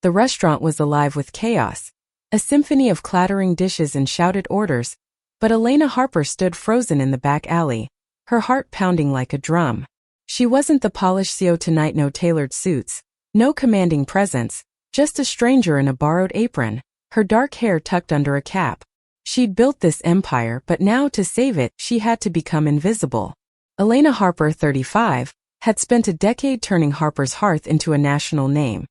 The restaurant was alive with chaos, a symphony of clattering dishes and shouted orders, but Elena Harper stood frozen in the back alley, her heart pounding like a drum. She wasn't the polished CEO tonight, no tailored suits, no commanding presence, just a stranger in a borrowed apron, her dark hair tucked under a cap. She'd built this empire, but now to save it, she had to become invisible. Elena Harper, 35, had spent a decade turning Harper's Hearth into a national name,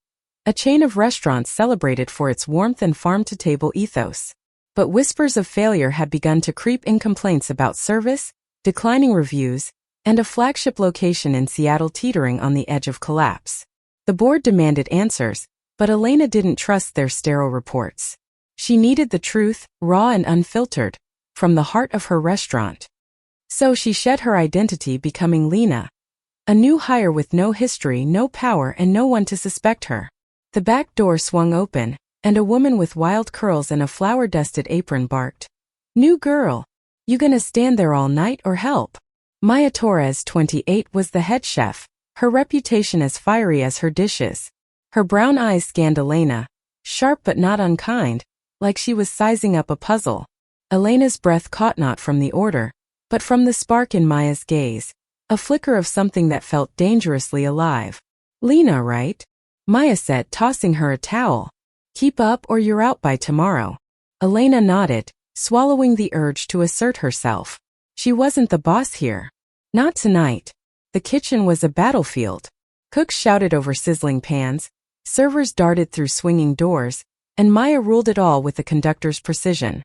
a chain of restaurants celebrated for its warmth and farm-to-table ethos. But whispers of failure had begun to creep in, complaints about service, declining reviews, and a flagship location in Seattle teetering on the edge of collapse. The board demanded answers, but Elena didn't trust their sterile reports. She needed the truth, raw and unfiltered, from the heart of her restaurant. So she shed her identity, becoming Lena, a new hire with no history, no power, and no one to suspect her. The back door swung open, and a woman with wild curls and a flour-dusted apron barked, "New girl, you gonna stand there all night or help?" Maya Torres, 28, was the head chef, her reputation as fiery as her dishes. Her brown eyes scanned Elena, sharp but not unkind, like she was sizing up a puzzle. Elena's breath caught not from the order, but from the spark in Maya's gaze, a flicker of something that felt dangerously alive. "Lena, right?" Maya said, tossing her a towel. "Keep up or you're out by tomorrow." Elena nodded, swallowing the urge to assert herself. She wasn't the boss here. Not tonight. The kitchen was a battlefield. Cooks shouted over sizzling pans, servers darted through swinging doors, and Maya ruled it all with a conductor's precision.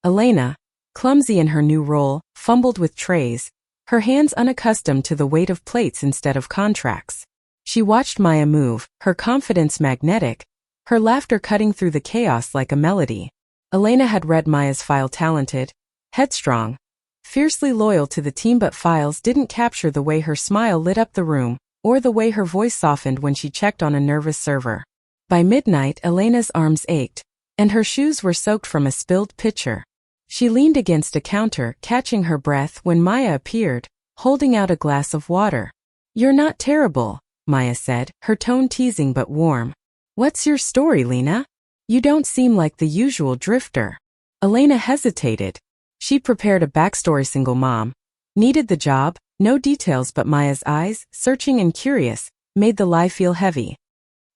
Elena, clumsy in her new role, fumbled with trays, her hands unaccustomed to the weight of plates instead of contracts. She watched Maya move, her confidence magnetic, her laughter cutting through the chaos like a melody. Elena had read Maya's file: talented, headstrong, fiercely loyal to the team, but files didn't capture the way her smile lit up the room, or the way her voice softened when she checked on a nervous server. By midnight, Elena's arms ached, and her shoes were soaked from a spilled pitcher. She leaned against a counter, catching her breath, when Maya appeared, holding out a glass of water. "You're not terrible," Maya said, her tone teasing but warm. "What's your story, Lena? You don't seem like the usual drifter." Elena hesitated. She prepared a backstory: single mom, needed the job, no details, but Maya's eyes, searching and curious, made the lie feel heavy.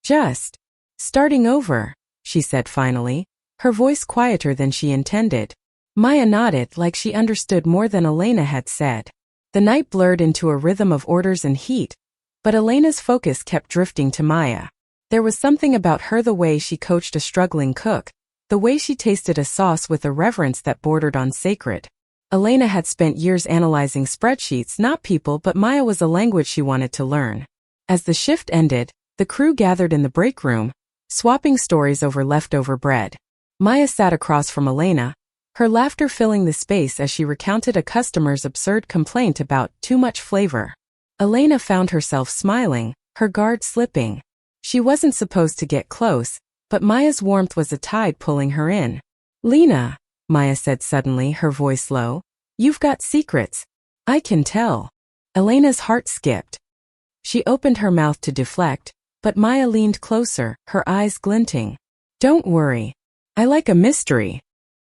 "Just starting over," she said finally, her voice quieter than she intended. Maya nodded, like she understood more than Elena had said. The night blurred into a rhythm of orders and heat, but Elena's focus kept drifting to Maya. There was something about her, the way she coached a struggling cook, the way she tasted a sauce with a reverence that bordered on sacred. Elena had spent years analyzing spreadsheets, not people, but Maya was a language she wanted to learn. As the shift ended, the crew gathered in the break room, swapping stories over leftover bread. Maya sat across from Elena, her laughter filling the space as she recounted a customer's absurd complaint about too much flavor. Elena found herself smiling, her guard slipping. She wasn't supposed to get close, but Maya's warmth was a tide pulling her in. "Lena," Maya said suddenly, her voice low, "you've got secrets. I can tell." Elena's heart skipped. She opened her mouth to deflect, but Maya leaned closer, her eyes glinting. "Don't worry. I like a mystery."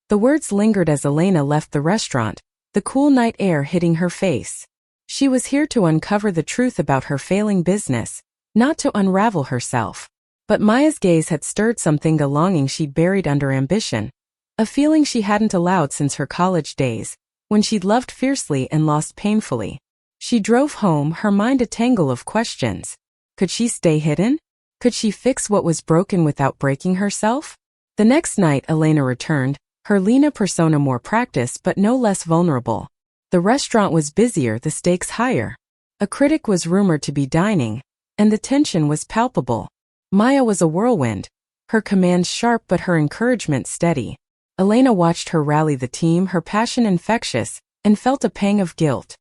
The words lingered as Elena left the restaurant, the cool night air hitting her face. She was here to uncover the truth about her failing business, not to unravel herself. But Maya's gaze had stirred something, a longing she'd buried under ambition, a feeling she hadn't allowed since her college days, when she'd loved fiercely and lost painfully. She drove home, her mind a tangle of questions. Could she stay hidden? Could she fix what was broken without breaking herself? The next night Elena returned, her Lena persona more practiced but no less vulnerable. The restaurant was busier, the stakes higher. A critic was rumored to be dining, and the tension was palpable. Maya was a whirlwind, her commands sharp but her encouragement steady. Elena watched her rally the team, her passion infectious, and felt a pang of guilt.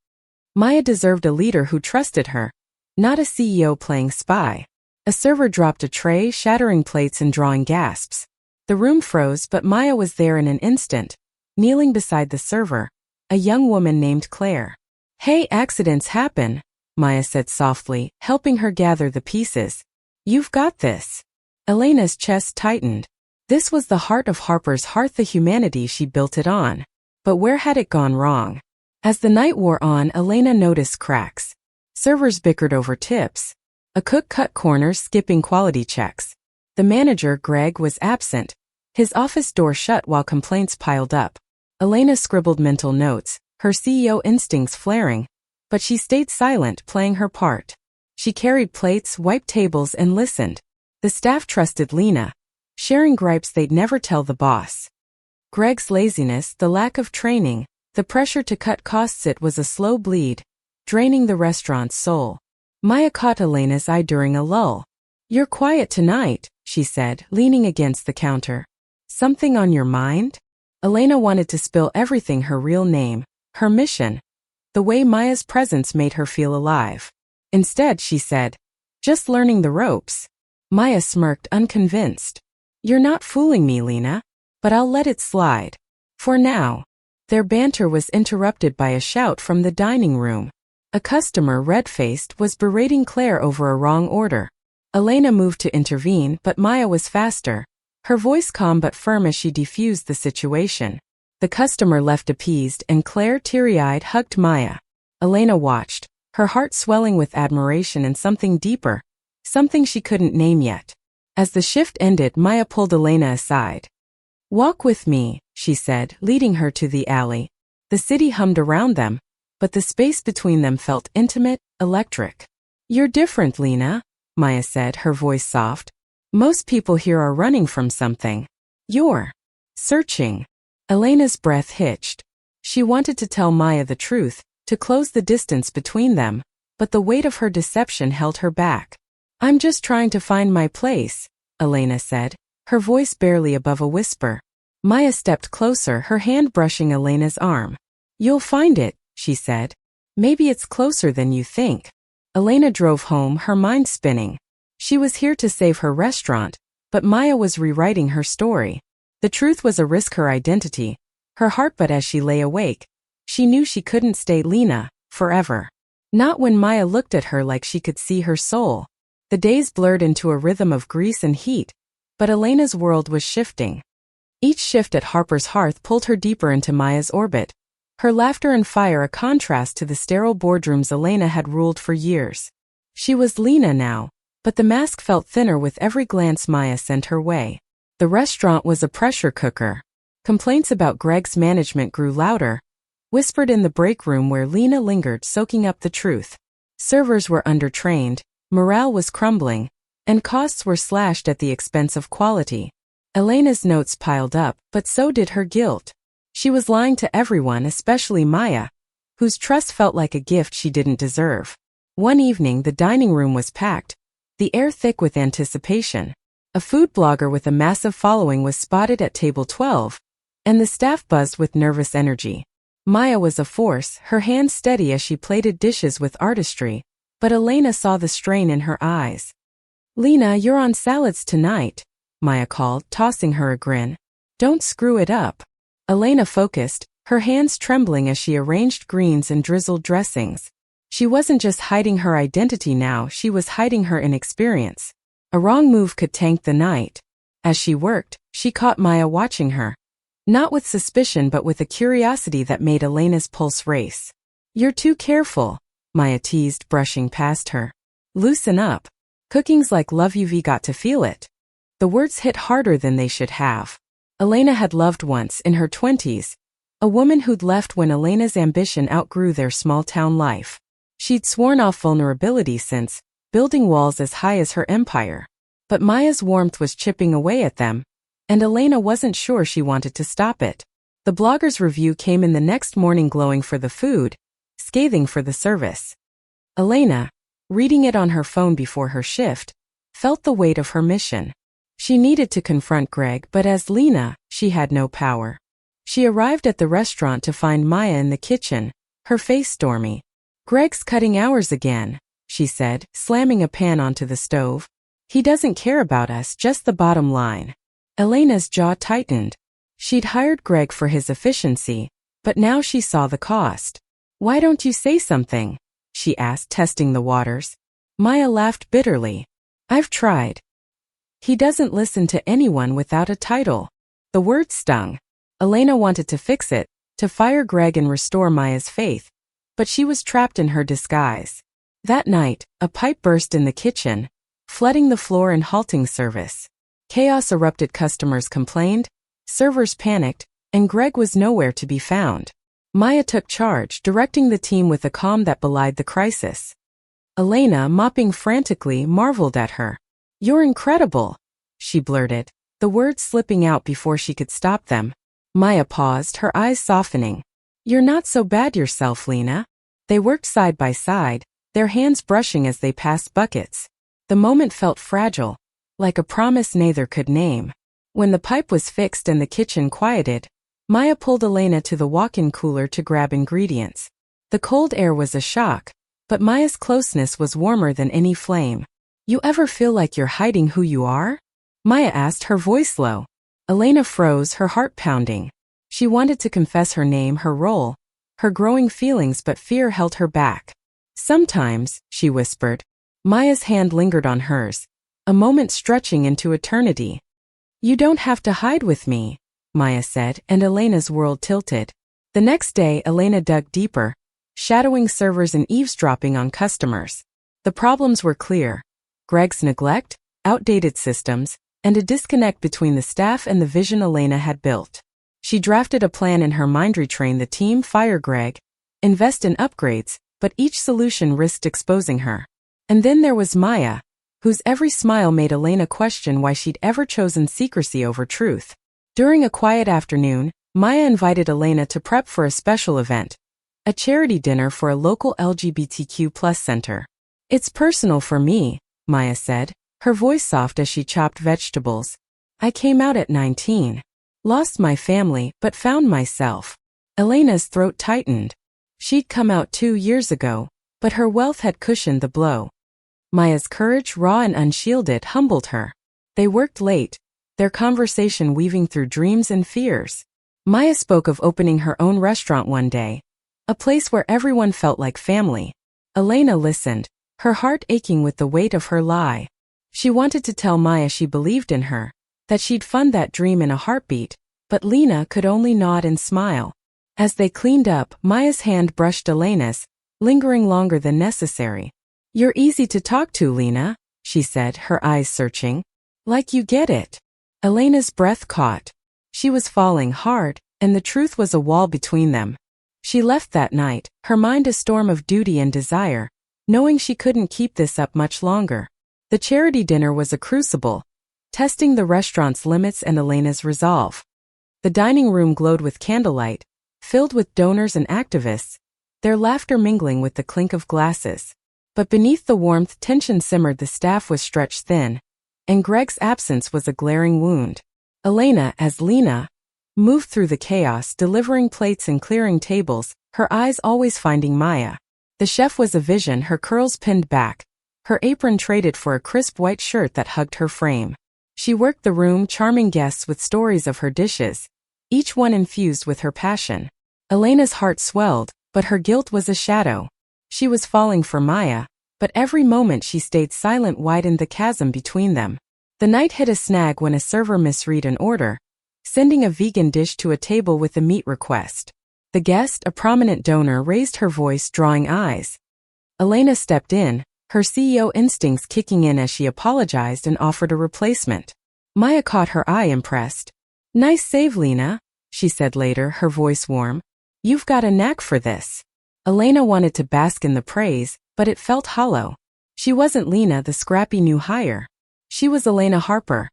Maya deserved a leader who trusted her, not a CEO playing spy. A server dropped a tray, shattering plates and drawing gasps. The room froze, but Maya was there in an instant, kneeling beside the server, a young woman named Claire. "Hey, accidents happen," Maya said softly, helping her gather the pieces. "You've got this." Elena's chest tightened. This was the heart of Harper's hearth, the humanity she built it on. But where had it gone wrong? As the night wore on, Elena noticed cracks. Servers bickered over tips. A cook cut corners, skipping quality checks. The manager, Greg, was absent. His office door shut while complaints piled up. Elena scribbled mental notes, her CEO instincts flaring. But she stayed silent, playing her part. She carried plates, wiped tables, and listened. The staff trusted Lena, sharing gripes they'd never tell the boss. Greg's laziness, the lack of training, the pressure to cut costs, it was a slow bleed, draining the restaurant's soul. Maya caught Elena's eye during a lull. "You're quiet tonight," she said, leaning against the counter. "Something on your mind?" Elena wanted to spill everything, her real name, her mission, the way Maya's presence made her feel alive. Instead, she said, "Just learning the ropes." Maya smirked, unconvinced. "You're not fooling me, Lena. But I'll let it slide. For now." Their banter was interrupted by a shout from the dining room. A customer, red-faced, was berating Claire over a wrong order. Elena moved to intervene, but Maya was faster, her voice calm but firm as she defused the situation. The customer left appeased, and Claire, teary-eyed, hugged Maya. Elena watched, her heart swelling with admiration and something deeper, something she couldn't name yet. As the shift ended, Maya pulled Elena aside. "Walk with me," she said, leading her to the alley. The city hummed around them, but the space between them felt intimate, electric. "You're different, Lena," Maya said, her voice soft. "Most people here are running from something. You're searching." Elena's breath hitched. She wanted to tell Maya the truth, to close the distance between them, but the weight of her deception held her back. "I'm just trying to find my place," Elena said, her voice barely above a whisper. Maya stepped closer, her hand brushing Elena's arm. "You'll find it," she said. "Maybe it's closer than you think." Elena drove home, her mind spinning. She was here to save her restaurant, but Maya was rewriting her story. The truth was a risk, her identity, her heart, but as she lay awake, she knew she couldn't stay Lena forever. Not when Maya looked at her like she could see her soul. The days blurred into a rhythm of grease and heat, but Elena's world was shifting. Each shift at Harper's hearth pulled her deeper into Maya's orbit, her laughter and fire a contrast to the sterile boardrooms Elena had ruled for years. She was Lena now, but the mask felt thinner with every glance Maya sent her way. The restaurant was a pressure cooker. Complaints about Greg's management grew louder, whispered in the break room where Lena lingered, soaking up the truth. Servers were undertrained, morale was crumbling, and costs were slashed at the expense of quality. Elena's notes piled up, but so did her guilt. She was lying to everyone, especially Maya, whose trust felt like a gift she didn't deserve. One evening, the dining room was packed, the air thick with anticipation. A food blogger with a massive following was spotted at table 12, and the staff buzzed with nervous energy. Maya was a force, her hands steady as she plated dishes with artistry, but Elena saw the strain in her eyes. "Lena, you're on salads tonight," Maya called, tossing her a grin. "Don't screw it up." Elena focused, her hands trembling as she arranged greens and drizzled dressings. She wasn't just hiding her identity now, she was hiding her inexperience. A wrong move could tank the night. As she worked, she caught Maya watching her. Not with suspicion but with a curiosity that made Elena's pulse race. "You're too careful," Maya teased, brushing past her. "Loosen up. Cooking's like love, you've got to feel it." The words hit harder than they should have. Elena had loved once, in her 20s, a woman who'd left when Elena's ambition outgrew their small-town life. She'd sworn off vulnerability since, building walls as high as her empire. But Maya's warmth was chipping away at them, and Elena wasn't sure she wanted to stop it. The blogger's review came in the next morning, glowing for the food, scathing for the service. Elena, reading it on her phone before her shift, felt the weight of her mission. She needed to confront Greg, but as Lena, she had no power. She arrived at the restaurant to find Maya in the kitchen, her face stormy. "Greg's cutting hours again," she said, slamming a pan onto the stove. "He doesn't care about us, just the bottom line." Elena's jaw tightened. She'd hired Greg for his efficiency, but now she saw the cost. "Why don't you say something?" she asked, testing the waters. Maya laughed bitterly. "I've tried. He doesn't listen to anyone without a title. The word stung. Elena wanted to fix it, to fire Greg and restore Maya's faith, but she was trapped in her disguise. That night, a pipe burst in the kitchen, flooding the floor and halting service. Chaos erupted. Customers complained, servers panicked, and Greg was nowhere to be found. Maya took charge, directing the team with a calm that belied the crisis. Elena, mopping frantically, marveled at her. "You're incredible," she blurted, the words slipping out before she could stop them. Maya paused, her eyes softening. "You're not so bad yourself, Lena." They worked side by side, their hands brushing as they passed buckets. The moment felt fragile, like a promise neither could name. When the pipe was fixed and the kitchen quieted, Maya pulled Elena to the walk-in cooler to grab ingredients. The cold air was a shock, but Maya's closeness was warmer than any flame. "You ever feel like you're hiding who you are?" Maya asked, her voice low. Elena froze, her heart pounding. She wanted to confess her name, her role, her growing feelings, but fear held her back. "Sometimes," she whispered. Maya's hand lingered on hers, a moment stretching into eternity. "You don't have to hide with me," Maya said, and Elena's world tilted. The next day, Elena dug deeper, shadowing servers and eavesdropping on customers. The problems were clear: Greg's neglect, outdated systems, and a disconnect between the staff and the vision Elena had built. She drafted a plan in her mind: retrain the team, fire Greg, invest in upgrades, but each solution risked exposing her. And then there was Maya, whose every smile made Elena question why she'd ever chosen secrecy over truth. During a quiet afternoon, Maya invited Elena to prep for a special event, a charity dinner for a local LGBTQ+ center. "It's personal for me," Maya said, her voice soft as she chopped vegetables. "I came out at 19. Lost my family, but found myself." Elena's throat tightened. She'd come out 2 years ago, but her wealth had cushioned the blow. Maya's courage, raw and unshielded, humbled her. They worked late, their conversation weaving through dreams and fears. Maya spoke of opening her own restaurant one day, a place where everyone felt like family. Elena listened, her heart aching with the weight of her lie. She wanted to tell Maya she believed in her, that she'd fund that dream in a heartbeat, but Lena could only nod and smile. As they cleaned up, Maya's hand brushed Elena's, lingering longer than necessary. "You're easy to talk to, Lena," she said, her eyes searching. "Like you get it." Elena's breath caught. She was falling hard, and the truth was a wall between them. She left that night, her mind a storm of duty and desire, knowing she couldn't keep this up much longer. The charity dinner was a crucible, testing the restaurant's limits and Elena's resolve. The dining room glowed with candlelight, filled with donors and activists, their laughter mingling with the clink of glasses. But beneath the warmth, tension simmered. The staff was stretched thin, and Greg's absence was a glaring wound. Elena, as Lena, moved through the chaos, delivering plates and clearing tables, her eyes always finding Maya. The chef was a vision, her curls pinned back, her apron traded for a crisp white shirt that hugged her frame. She worked the room, charming guests with stories of her dishes, each one infused with her passion. Elena's heart swelled, but her guilt was a shadow. She was falling for Maya, but every moment she stayed silent widened the chasm between them. The night hit a snag when a server misread an order, sending a vegan dish to a table with a meat request. The guest, a prominent donor, raised her voice, drawing eyes. Elena stepped in, her CEO instincts kicking in as she apologized and offered a replacement. Maya caught her eye, impressed. "Nice save, Lena," she said later, her voice warm. "You've got a knack for this." Elena wanted to bask in the praise, but it felt hollow. She wasn't Lena, the scrappy new hire. She was Elena Harper,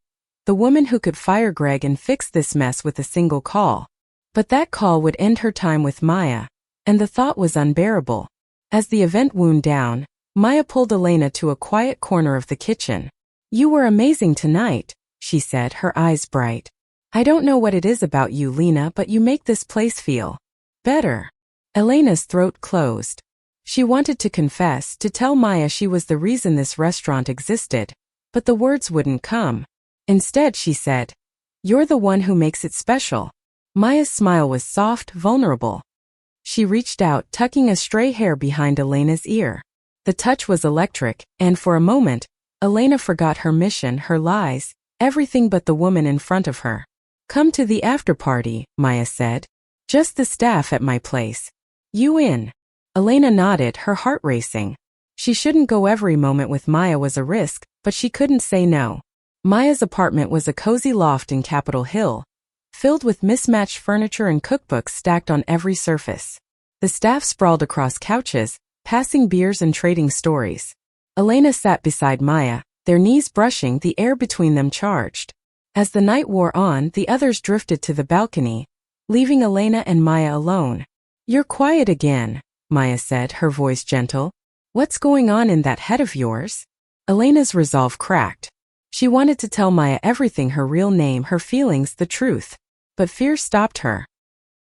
the woman who could fire Greg and fix this mess with a single call. But that call would end her time with Maya, and the thought was unbearable. As the event wound down, Maya pulled Elena to a quiet corner of the kitchen. "You were amazing tonight," she said, her eyes bright. "I don't know what it is about you, Lena, but you make this place feel better." Elena's throat closed. She wanted to confess, to tell Maya she was the reason this restaurant existed, but the words wouldn't come. Instead, she said, "You're the one who makes it special." Maya's smile was soft, vulnerable. She reached out, tucking a stray hair behind Elena's ear. The touch was electric, and for a moment, Elena forgot her mission, her lies, Everything but the woman in front of her. "Come to the after-party," Maya said. "Just the staff at my place. You in?" Elena nodded, her heart racing. She shouldn't go. Every moment with Maya was a risk, but she couldn't say no. Maya's apartment was a cozy loft in Capitol Hill, filled with mismatched furniture and cookbooks stacked on every surface. The staff sprawled across couches, passing beers and trading stories. Elena sat beside Maya, their knees brushing, the air between them charged. As the night wore on, the others drifted to the balcony, leaving Elena and Maya alone. "You're quiet again," Maya said, her voice gentle. "What's going on in that head of yours?" Elena's resolve cracked. She wanted to tell Maya everything, her real name, her feelings, the truth. But fear stopped her.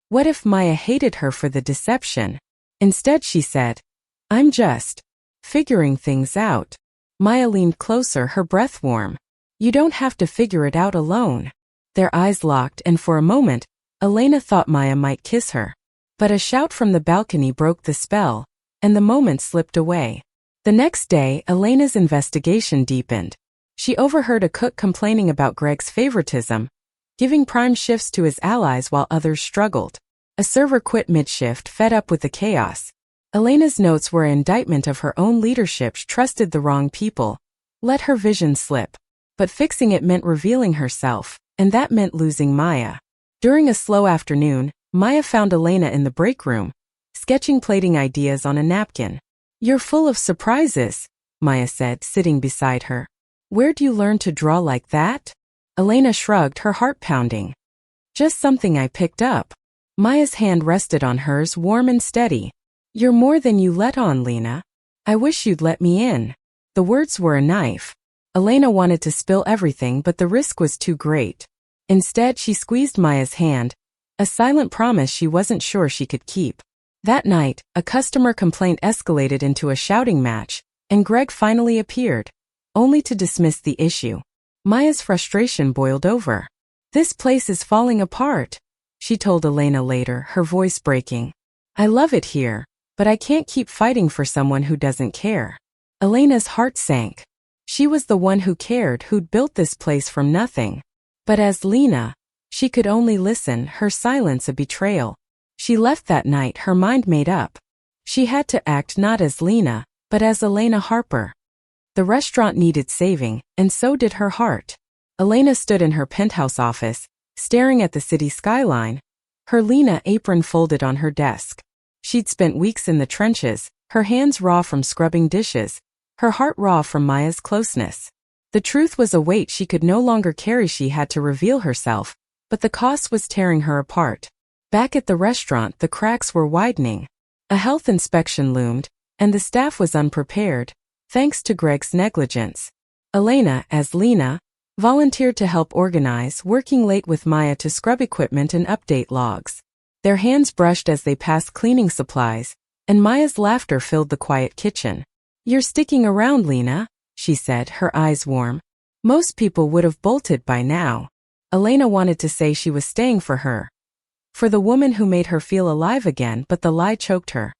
What if Maya hated her for the deception? Instead she said, "I'm just figuring things out." Maya leaned closer, her breath warm. "You don't have to figure it out alone." Their eyes locked, and for a moment, Elena thought Maya might kiss her. But a shout from the balcony broke the spell, and the moment slipped away. The next day, Elena's investigation deepened. She overheard a cook complaining about Greg's favoritism, giving prime shifts to his allies while others struggled. A server quit mid-shift, fed up with the chaos. Elena's notes were an indictment of her own leadership. She trusted the wrong people, let her vision slip. But fixing it meant revealing herself, and that meant losing Maya. During a slow afternoon, Maya found Elena in the break room, sketching plating ideas on a napkin. "You're full of surprises," Maya said, sitting beside her. "Where'd you learn to draw like that?" Elena shrugged, her heart pounding. "Just something I picked up." Maya's hand rested on hers, warm and steady. "You're more than you let on, Lena. I wish you'd let me in." The words were a knife. Elena wanted to spill everything, but the risk was too great. Instead, she squeezed Maya's hand, a silent promise she wasn't sure she could keep. That night, a customer complaint escalated into a shouting match, and Greg finally appeared, only to dismiss the issue. Maya's frustration boiled over. "This place is falling apart," she told Elena later, her voice breaking. "I love it here, but I can't keep fighting for someone who doesn't care." Elena's heart sank. She was the one who cared, who'd built this place from nothing. But as Lena, she could only listen, her silence a betrayal. She left that night, her mind made up. She had to act not as Lena, but as Elena Harper. The restaurant needed saving, and so did her heart. Elena stood in her penthouse office, staring at the city skyline, her Lena apron folded on her desk. She'd spent weeks in the trenches, her hands raw from scrubbing dishes, her heart raw from Maya's closeness. The truth was a weight she could no longer carry. She had to reveal herself, but the cost was tearing her apart. Back at the restaurant, the cracks were widening. A health inspection loomed, and the staff was unprepared, thanks to Greg's negligence. Elena, as Lena, volunteered to help organize, working late with Maya to scrub equipment and update logs. Their hands brushed as they passed cleaning supplies, and Maya's laughter filled the quiet kitchen. "You're sticking around, Lena," she said, her eyes warm. "Most people would have bolted by now." Elena wanted to say she was staying for her, for the woman who made her feel alive again, but the lie choked her.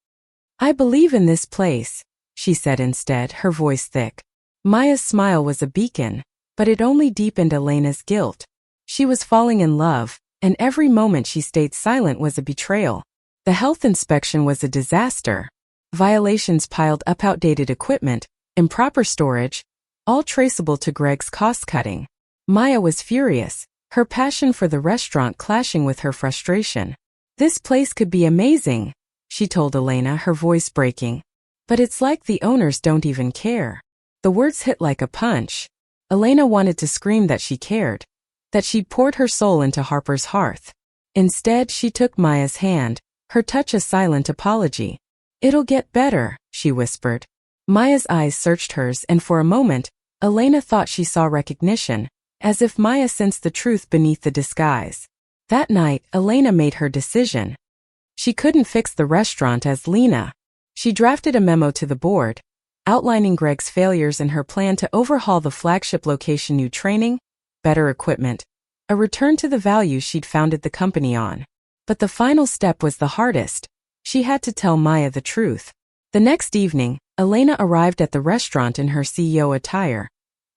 "I believe in this place," she said instead, her voice thick. Maya's smile was a beacon, but it only deepened Elena's guilt. She was falling in love, and every moment she stayed silent was a betrayal. The health inspection was a disaster. Violations piled up, outdated equipment, improper storage, all traceable to Greg's cost-cutting. Maya was furious, her passion for the restaurant clashing with her frustration. "This place could be amazing," she told Elena, her voice breaking. "But it's like the owners don't even care." The words hit like a punch. Elena wanted to scream that she cared, that she'd poured her soul into Harper's hearth. Instead, she took Maya's hand, her touch a silent apology. "It'll get better," she whispered. Maya's eyes searched hers, and for a moment, Elena thought she saw recognition, as if Maya sensed the truth beneath the disguise. That night, Elena made her decision. She couldn't fix the restaurant as Lena. She drafted a memo to the board, outlining Greg's failures and her plan to overhaul the flagship location: new training, better equipment, a return to the values she'd founded the company on. But the final step was the hardest. She had to tell Maya the truth. The next evening, Elena arrived at the restaurant in her CEO attire,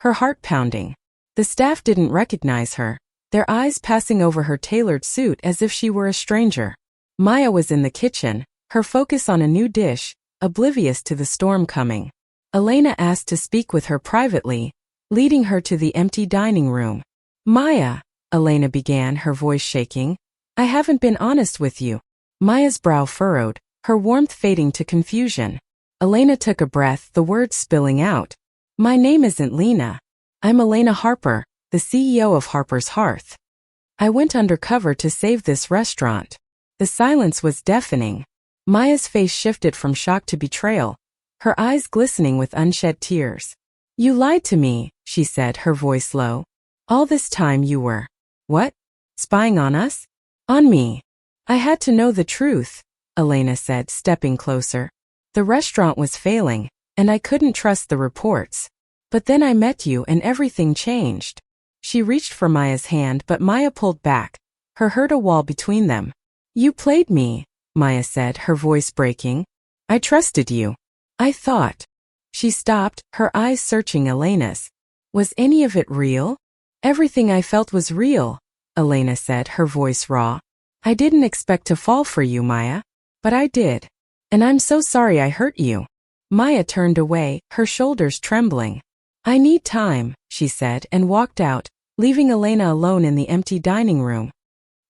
her heart pounding. The staff didn't recognize her, their eyes passing over her tailored suit as if she were a stranger. Maya was in the kitchen, her focus on a new dish, oblivious to the storm coming. Elena asked to speak with her privately, leading her to the empty dining room. Maya, Elena began, her voice shaking, I haven't been honest with you. Maya's brow furrowed, her warmth fading to confusion. Elena took a breath, the words spilling out. My name isn't Lena. I'm Elena Harper, the CEO of Harper's Hearth. I went undercover to save this restaurant. The silence was deafening. Maya's face shifted from shock to betrayal, her eyes glistening with unshed tears. You lied to me, she said, her voice low. All this time you were… What? Spying on us? On me. I had to know the truth, Elena said, stepping closer. The restaurant was failing, and I couldn't trust the reports. But then I met you and everything changed. She reached for Maya's hand, but Maya pulled back, her hurt a wall between them. You played me, Maya said, her voice breaking. I trusted you. I thought. She stopped, her eyes searching Elena's. Was any of it real? Everything I felt was real, Elena said, her voice raw. I didn't expect to fall for you, Maya. But I did. And I'm so sorry I hurt you. Maya turned away, her shoulders trembling. I need time, she said, and walked out, leaving Elena alone in the empty dining room.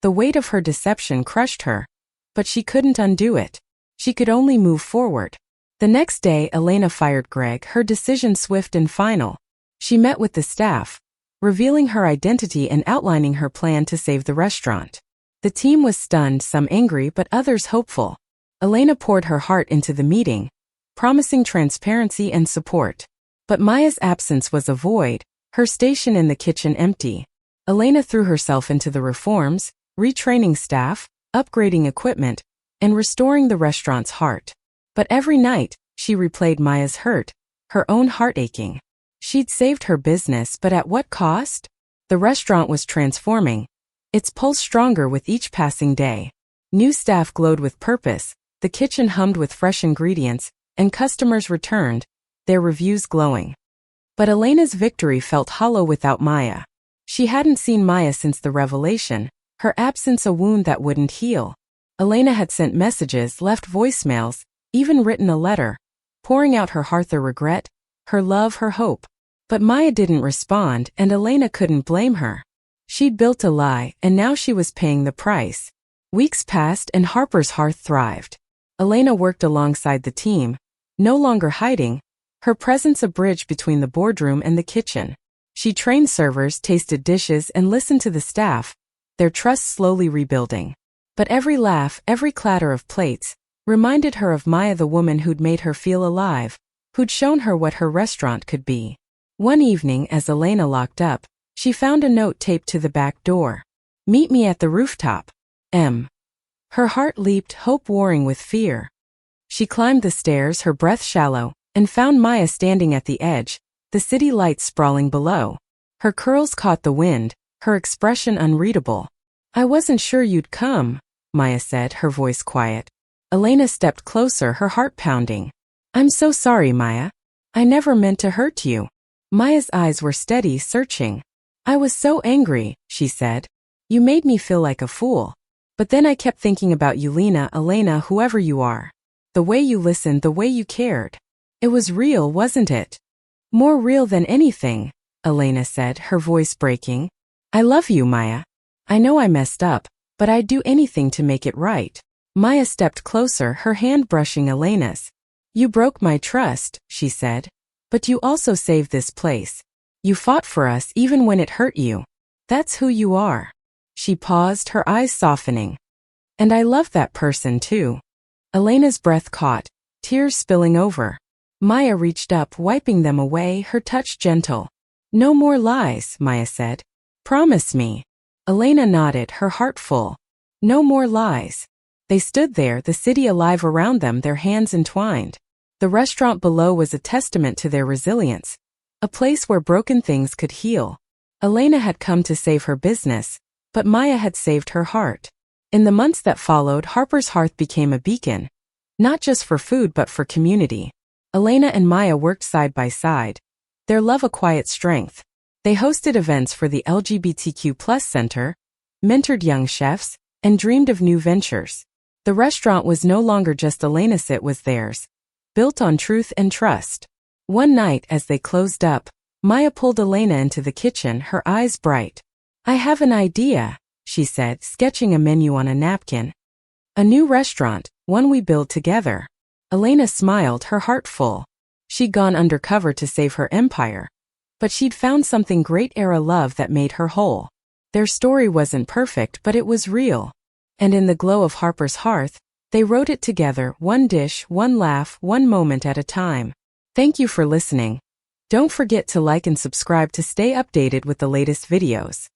The weight of her deception crushed her, but she couldn't undo it. She could only move forward. The next day, Elena fired Greg, her decision swift and final. She met with the staff, revealing her identity and outlining her plan to save the restaurant. The team was stunned, some angry but others hopeful. Elena poured her heart into the meeting, promising transparency and support. But Maya's absence was a void, her station in the kitchen empty. Elena threw herself into the reforms, retraining staff, upgrading equipment, and restoring the restaurant's heart. But every night, she replayed Maya's hurt, her own heart aching. She'd saved her business, but at what cost? The restaurant was transforming, its pulse stronger with each passing day. New staff glowed with purpose, the kitchen hummed with fresh ingredients, and customers returned, their reviews glowing. But Elena's victory felt hollow without Maya. She hadn't seen Maya since the revelation, her absence a wound that wouldn't heal. Elena had sent messages, left voicemails, even written a letter, pouring out her heart, her regret, her love, her hope. But Maya didn't respond, and Elena couldn't blame her. She'd built a lie, and now she was paying the price. Weeks passed, and Harper's Hearth thrived. Elena worked alongside the team, no longer hiding, her presence a bridge between the boardroom and the kitchen. She trained servers, tasted dishes, and listened to the staff, their trust slowly rebuilding. But every laugh, every clatter of plates, reminded her of Maya, the woman who'd made her feel alive, who'd shown her what her restaurant could be. One evening, as Elena locked up, she found a note taped to the back door. Meet me at the rooftop. M. Her heart leaped, hope warring with fear. She climbed the stairs, her breath shallow, and found Maya standing at the edge, the city lights sprawling below. Her curls caught the wind, her expression unreadable. I wasn't sure you'd come, Maya said, her voice quiet. Elena stepped closer, her heart pounding. I'm so sorry, Maya. I never meant to hurt you. Maya's eyes were steady, searching. I was so angry, she said. You made me feel like a fool. But then I kept thinking about you, Lena, Elena, whoever you are. The way you listened, the way you cared. It was real, wasn't it? More real than anything, Elena said, her voice breaking. I love you, Maya. I know I messed up, but I'd do anything to make it right. Maya stepped closer, her hand brushing Elena's. You broke my trust, she said. But you also saved this place. You fought for us even when it hurt you. That's who you are. She paused, her eyes softening. And I love that person too. Elena's breath caught, tears spilling over. Maya reached up, wiping them away, her touch gentle. No more lies, Maya said. Promise me. Elena nodded, her heart full. No more lies. They stood there, the city alive around them, their hands entwined. The restaurant below was a testament to their resilience, a place where broken things could heal. Elena had come to save her business, but Maya had saved her heart. In the months that followed, Harper's Hearth became a beacon, not just for food but for community. Elena and Maya worked side by side, their love a quiet strength. They hosted events for the LGBTQ Center, mentored young chefs, and dreamed of new ventures. The restaurant was no longer just Elena's, it was theirs, built on truth and trust. One night as they closed up, Maya pulled Elena into the kitchen, her eyes bright. "I have an idea," she said, sketching a menu on a napkin. "A new restaurant, one we build together." Elena smiled, her heart full. She'd gone undercover to save her empire, but she'd found something great, era love that made her whole. Their story wasn't perfect, but it was real. And in the glow of Harper's hearth, they wrote it together, one dish, one laugh, one moment at a time. Thank you for listening. Don't forget to like and subscribe to stay updated with the latest videos.